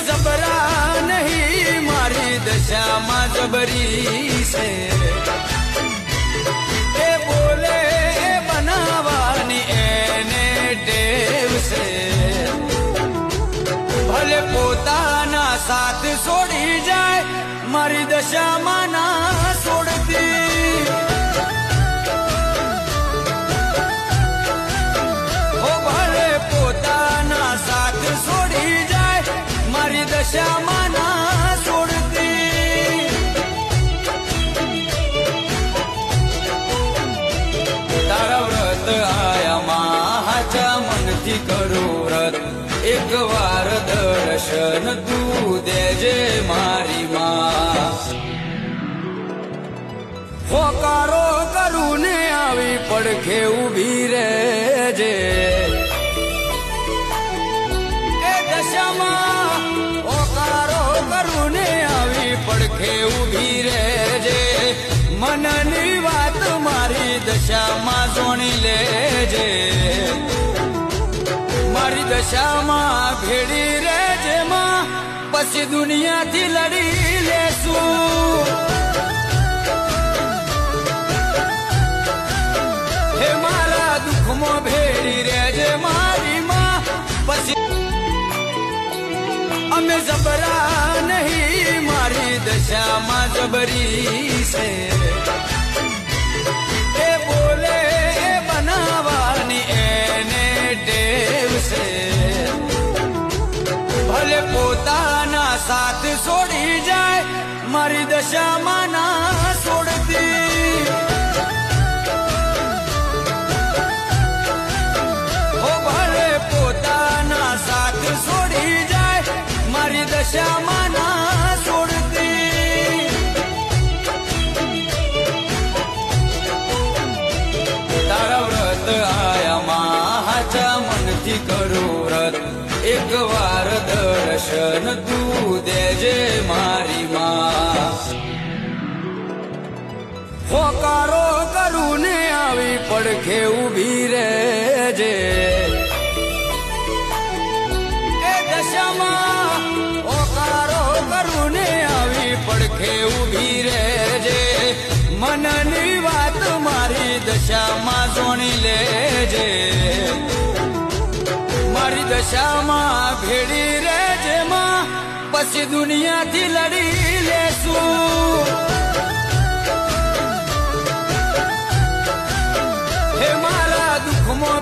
जबरा नहीं मारी दशा मां जबरी से ए बोले बनावानी एने टेव से भले पोताना साथ छोड़ी जाए मारी दशा माना छोड़ती हो भले पोताना साथ छोड़ी जाए मारी दशा माना छोड़ती तारा व्रत आया माचा मन थी करू व्रत एक वार दर्शन तू देजे मारी मां होकारो करूने आवी पड़खे उभी रेजे ए दशा मां होकारो करूने आवी पड़खे उभी रेजे मननी वात मारी दशा मां जोणी लेजे मारी दशा मां भेड़ी रेजे मां पछी दुनिया थी लड़ी लेसू हे मारा दुख मो भेड़ी रेजे मारी मां पछी अमे जबरा नहीं मारी दशा मां जबरी से ए बोले बनावानी एने टेव से भले पोताना साथ छोड़ी जाए मारी दशा माना छोड़ती हो भले पोताना साथ छोड़ी जाए मारी दशा माना छोड़ती तारा व्रत आया माचा मन थी करू व्रत एक वार दर्शन तू देजे मारी मां होकारो करूने आवी पड़खे उभी रेजे ए दशा मां होकारो करूने आवी पड़खे उभी रेजे मननी वात मारी दशा मां जोणी लेजे मारी दशा मां भेड़ी रेजे मां पछी दुनिया थी लड़ी लेसू हे मारा दुख मो